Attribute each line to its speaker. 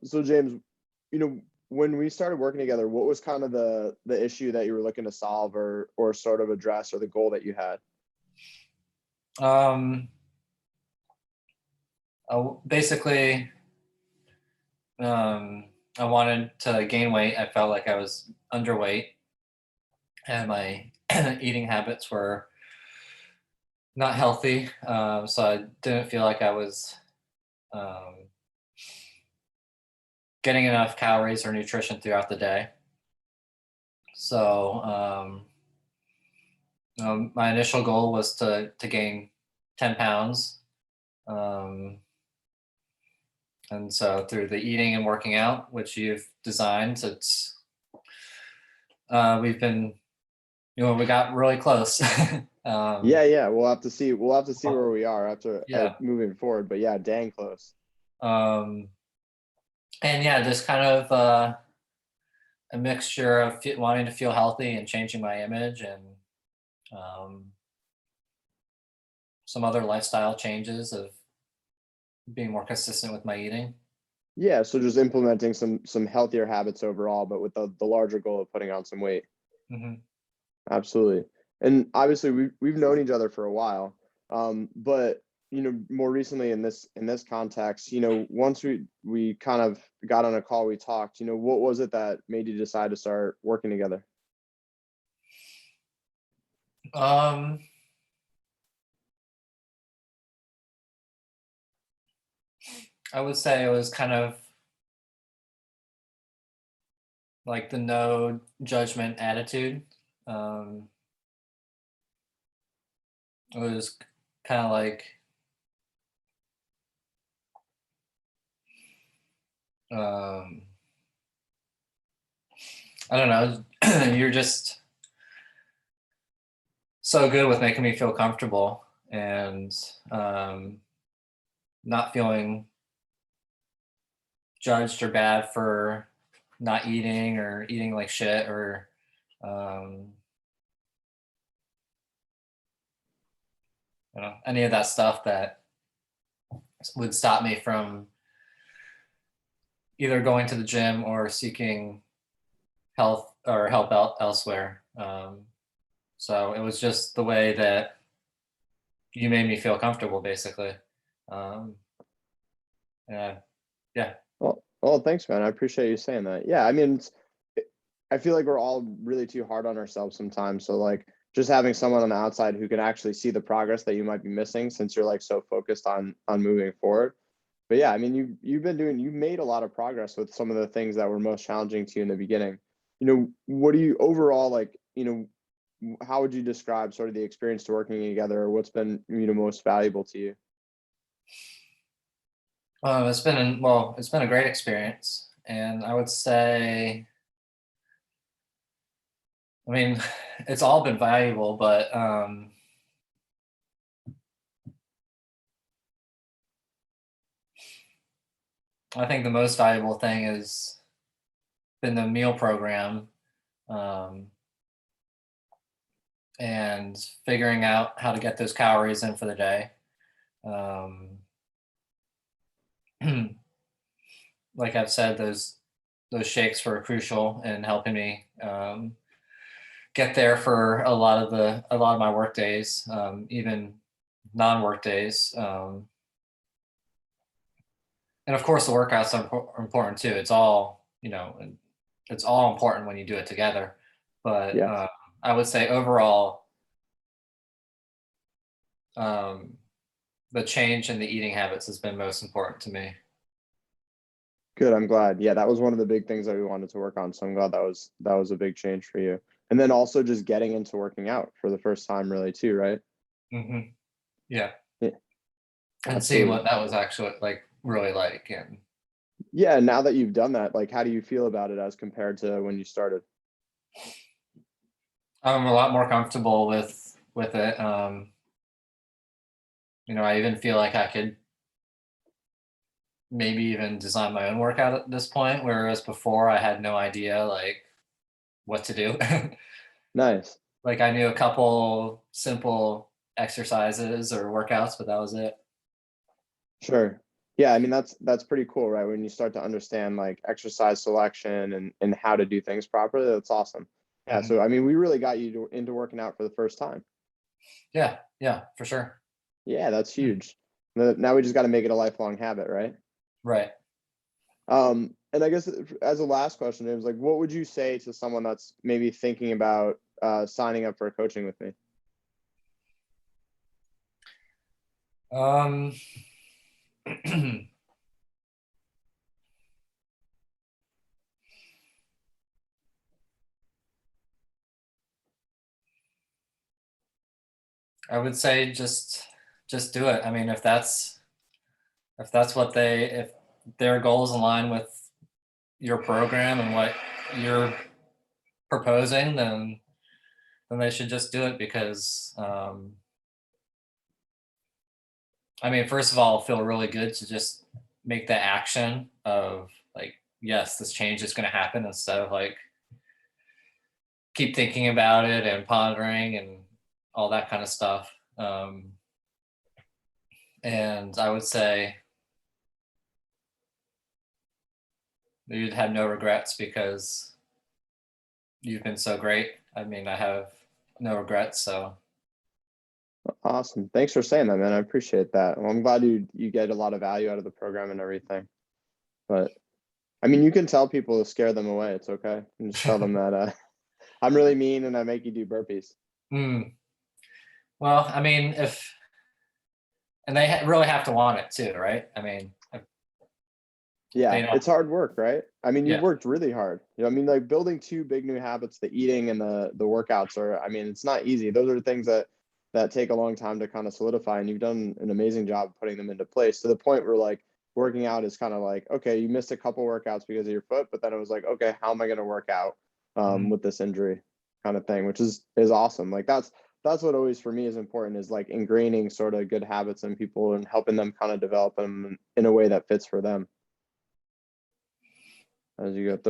Speaker 1: so James, when we started working together, what was kind of the issue that you were looking to solve or sort of address, or the goal that you had?
Speaker 2: Um, Basically, I wanted to gain weight. I felt like I was underweight, and my eating habits were not healthy. So I didn't feel like I was um, getting enough calories or nutrition throughout the day. So my initial goal was to gain 10 pounds. Um, and so through the eating and working out, which you've designed, we've been, we got really close.
Speaker 1: Yeah, yeah. We'll have to see where we are after
Speaker 2: Yeah.
Speaker 1: moving forward. But yeah, dang close.
Speaker 2: Um, and yeah, just kind of a mixture of wanting to feel healthy and changing my image, and um, some other lifestyle changes of being more consistent with my eating.
Speaker 1: Yeah, so just implementing some healthier habits overall, but with the larger goal of putting on some weight.
Speaker 2: Hmm.
Speaker 1: Absolutely. And obviously we've known each other for a while. But more recently in this context, once we kind of got on a call, we talked, what was it that made you decide to start working together?
Speaker 2: Um, I would say it was kind of like the no judgment attitude. Um, it was kind of like, um, I don't know, you're just so good with making me feel comfortable, and um, not feeling judged or bad for not eating or eating like shit, or um, any of that stuff that would stop me from either going to the gym or seeking health or help out elsewhere. So it was just the way that you made me feel comfortable, basically. Um, yeah, yeah.
Speaker 1: Well, thanks, man. I appreciate you saying that. Yeah, I mean, I feel like we're all really too hard on ourselves sometimes. So like just having someone on the outside who can actually see the progress that you might be missing since you're like so focused on moving forward. But yeah, I mean, you've made a lot of progress with some of the things that were most challenging to you in the beginning. What do you overall like, how would you describe sort of the experience to working together, or what's been, most valuable to you?
Speaker 2: It's been a great experience, and I would say, I mean, it's all been valuable, but I think the most valuable thing has been the meal program, um, and figuring out how to get those calories in for the day. Um, like I've said, those shakes were crucial in helping me get there for a lot of my work days, even non-work days. And of course, the workouts are important too. It's all important when you do it together. But
Speaker 1: Yes.
Speaker 2: I would say overall, um, the change in the eating habits has been most important to me.
Speaker 1: Good. I'm glad. Yeah, that was one of the big things that we wanted to work on. So I'm glad that was a big change for you. And then also just getting into working out for the first time, really, too, right?
Speaker 2: Hmm. Yeah,
Speaker 1: Yeah,
Speaker 2: and seeing what
Speaker 1: absolutely.
Speaker 2: that was actually like really like, and
Speaker 1: Yeah, now that you've done that, like, how do you feel about it as compared to when you started?
Speaker 2: I'm a lot more comfortable with it. I even feel like I could maybe even design my own workout at this point, whereas before I had no idea like what to do.
Speaker 1: Nice.
Speaker 2: Like I knew a couple simple exercises or workouts, but that was it.
Speaker 1: Sure. Yeah, I mean that's pretty cool, right? When you start to understand like exercise selection and how to do things properly, that's awesome. Yeah,
Speaker 2: Mhm.
Speaker 1: so I mean, we really got you into working out for the first time.
Speaker 2: Yeah, yeah, for sure.
Speaker 1: Yeah, that's
Speaker 2: Mm.
Speaker 1: huge. Now we just got to make it a lifelong habit, right?
Speaker 2: Right.
Speaker 1: And I guess as a last question, it was like, what would you say to someone that's maybe thinking about signing up for coaching with me?
Speaker 2: Um, I would say just do it. I mean, if that's what they if their goals align with your program and what you're proposing, then they should just do it because I mean, first of all, it'll feel really good to just make the action of like, yes, this change is going to happen instead of like keep thinking about it and pondering and all that kind of stuff. And I would say you'd have no regrets because you've been so great. I mean, I have no regrets. So,
Speaker 1: Awesome. Thanks for saying that, man. I appreciate that. Well, I'm glad you get a lot of value out of the program and everything. But I mean, you can tell people to scare them away. It's okay. And just tell them that I'm really mean and I make you do burpees.
Speaker 2: mm, well, I mean, if and they really have to want it too, right? I mean, if they
Speaker 1: Yeah,
Speaker 2: don't,
Speaker 1: it's hard work, right? I mean, you've
Speaker 2: yeah.
Speaker 1: worked really hard. I mean, like building two big new habits, the eating and the workouts are, I mean, it's not easy. Those are things that take a long time to kind of solidify, and you've done an amazing job putting them into place to the point where like working out is kind of like, okay, you missed a couple workouts because of your foot, but then it was like, okay, how am I going to work out
Speaker 2: Mhm.
Speaker 1: with this injury kind of thing, which is awesome. Like that's what always for me is important, is like ingraining sort of good habits in people and helping them kind of develop them in a way that fits for them as you go through.